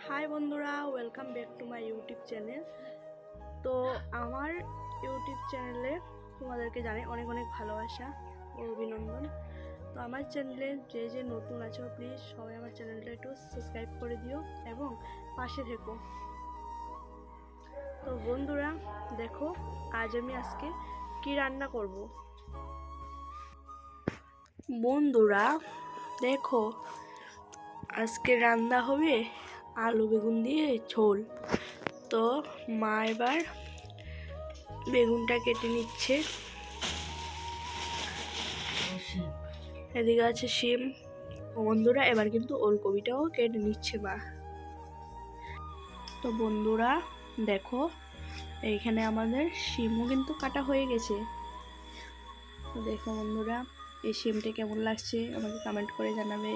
High বন্ধুরা, welcome back to my YouTube channel. তো আমার ইউটিউব চ্যানেলে তোমাদেরকে জানাই অনেক অনেক ভালোবাসা ও অভিনন্দন। তো আমার চ্যানেলে যে যে নতুন আছো প্লিজ সবাই আমার চ্যানেলটা একটু সাবস্ক্রাইব করে দিও এবং পাশে থেকো। তো বন্ধুরা দেখো, আজকে কি রান্না করব। বন্ধুরা দেখো, আজকে রান্না হবে আলু বেগুন দিয়ে ঝোল। তো মা এবার বেগুনটা কেটে নিচ্ছে, এদিকে আছে শিম। বন্ধুরা এবার কিন্তু ওলকপিটাও কেটে নিচ্ছে মা। তো বন্ধুরা দেখো, এইখানে আমাদের শিমও কিন্তু কাটা হয়ে গেছে। তো দেখো বন্ধুরা, এই শিমটা কেমন লাগছে আমাকে কমেন্ট করে জানাবে।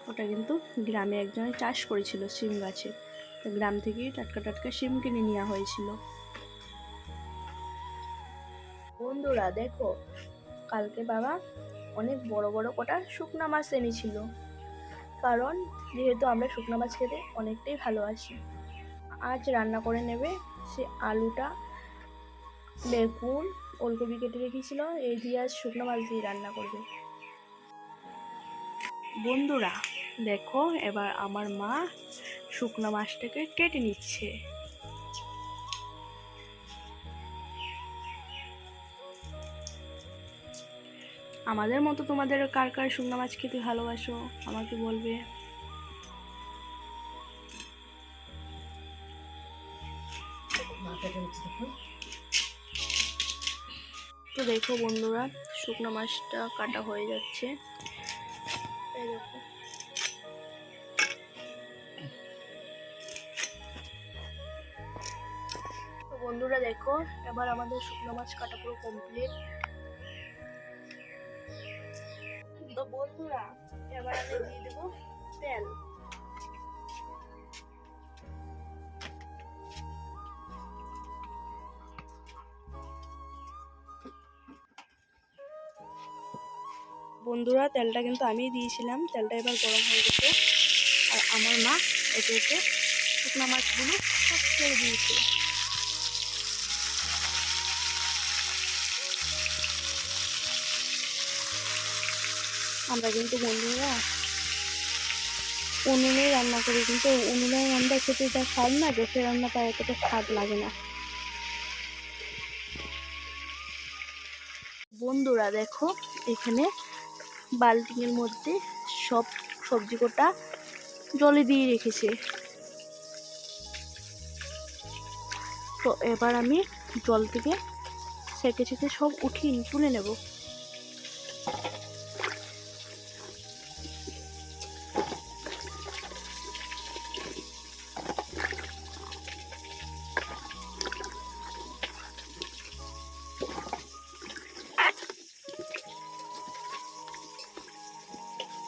ওটা কিন্তু গ্রামে একজনে চাষ করেছিল শিম গাছে, তো গ্রাম থেকেই টাটকা টাটকা শিম কিনে নেওয়া হয়েছিল। বন্ধুরা দেখো, কালকে বাবা অনেক বড় বড় কটা শুকনা মাছ এনেছিল, কারণ যেহেতু আমরা শুকনা মাছ খেতে অনেকটাই ভালোবাসি। আজ রান্না করে নেবে সে আলুটা, বেগুন, ওলকপি কেটে রেখেছিল, এই দিয়ে আজ শুকনো মাছ দিয়ে রান্না করবে। বন্ধুরা দেখো, এবার আমার মা শুকনো মাছটাকে কেটে নিচ্ছে। আমাদের মতো তোমাদের কার কার শুকনো মাছ খেতে ভালোবাসো আমাকে বলবে। তো দেখো বন্ধুরা, শুকনো মাছটা কাটা হয়ে যাচ্ছে। এই দেখো, তো বন্ধুরা দেখো, এবার আমাদের শুকনো মাছ কাটা পুরো কমপ্লিট। তো বন্ধুরা এবার আমি দিয়ে দেবো তেল। বন্ধুরা তেলটা কিন্তু আমিই দিয়েছিলাম, তেলটা এবার গরম হয়ে গেছে, আর আমার মা একে একে শুকনো মাছগুলো সব ছেড়ে দিয়েছে। আমরা কিন্তু বন্ধুরা উনুনে রান্না করি, কিন্তু উনুনের রান্না খেতে যা স্বাদ না, গ্যাসের রান্নাটা এতটা স্বাদ লাগে না। বন্ধুরা দেখো, এখানে বালতির মধ্যে সব সবজি কোটা জলে দিয়ে রেখেছে। তো এবার আমি জল থেকে সেকে সেকে সব উঠিয়ে তুলে নেব।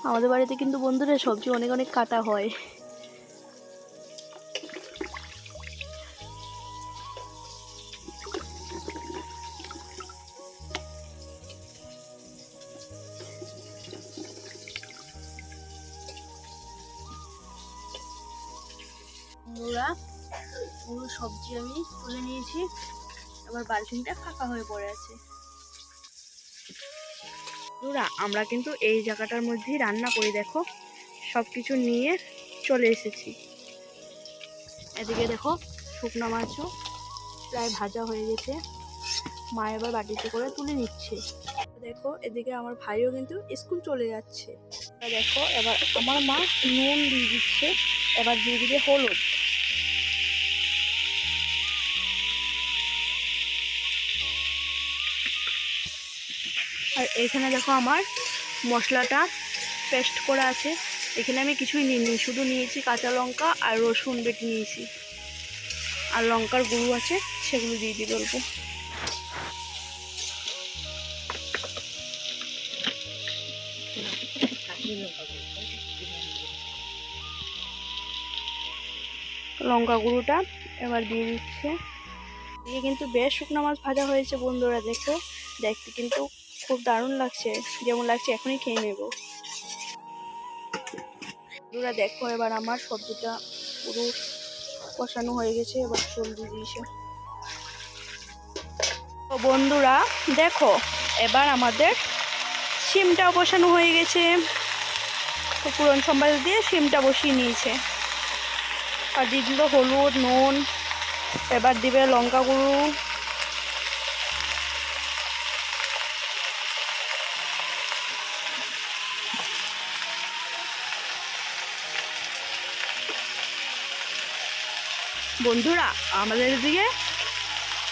আমাদের বাড়িতে কিন্তু বন্ধুরা সবজি অনেক অনেক কাটা হয়। বন্ধুরা পুরো সবজি আমি তুলে নিয়েছি, এবার বালতিটা ফাঁকা হয়ে পড়ে আছে। বন্ধুরা আমরা কিন্তু এই জায়গাটার মধ্যেই রান্না করি, দেখো সবকিছু নিয়ে চলে এসেছি। এদিকে দেখো শুকনো মাছও প্রায় ভাজা হয়ে গেছে, মা এবার বাটিতে করে তুলে নিচ্ছে। দেখো এদিকে আমার ভাইও কিন্তু স্কুল চলে যাচ্ছে। দেখো এবার আমার মা নুন দিয়ে দিচ্ছে, এবার দিয়ে দিবে হলুদ। আর এখানে দেখো আমার মশলাটা পেস্ট করা আছে, এখানে আমি কিছুই নিইনি, শুধু নিয়েছি কাঁচা লঙ্কা আর রসুন বেটে নিয়েছি, আর লঙ্কার গুঁড়ো আছে সেগুলো দিয়ে দিই অল্প। লঙ্কা গুঁড়োটা এবার দিয়ে দিচ্ছে। দিয়ে কিন্তু বেশ শুকনো মাছ ভাজা হয়েছে বন্ধুরা, দেখো দেখতে কিন্তু খুব দারুণ লাগছে, যেমন লাগছে এখনই খেয়ে নেব। বন্ধুরা দেখো এবার আমার সবজিটা পুরো কষানো হয়ে গেছে, এবার জল দিয়ে দিয়েছে। তো বন্ধুরা দেখো এবার আমাদের শিমটাও বসানো হয়ে গেছে। তো পুরন সম্বাদ দিয়ে শিমটা বসিয়ে নিয়েছে, আর দিয়ে দিল হলুদ নুন, এবার দিবে লঙ্কা গুঁড়ো, বন্ধুরা আমাদের এদিকে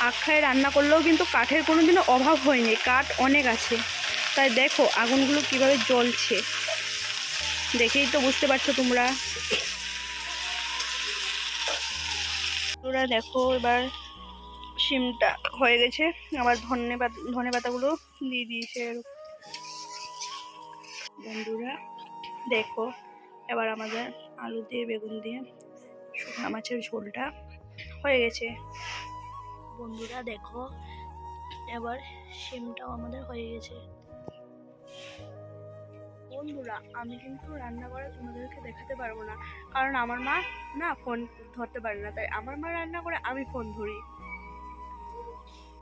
আখায় রান্না করলেও কিন্তু কাঠের কোনোদিনও অভাব হয়নি, কাঠ অনেক আছে। তাই দেখো আগুনগুলো কিভাবে জ্বলছে, দেখেই তো বুঝতে পারছো তোমরা। তোমরা দেখো এবার শিমটা হয়ে গেছে, আবার ধনে পাতাগুলো দিয়ে দিয়েছে। বন্ধুরা দেখো এবার আমাদের আলু দিয়ে বেগুন দিয়ে শুকনো মাছের ঝোলটা হয়ে গেছে। বন্ধুরা দেখো এবার শিমটাও আমাদের হয়ে গেছে। বন্ধুরা আমি কিন্তু রান্না করে তোমাদেরকে দেখাতে পারবো না, কারণ আমার মা না ফোন ধরতে পারে না, তাই আমার মা রান্না করে আমি ফোন ধরি।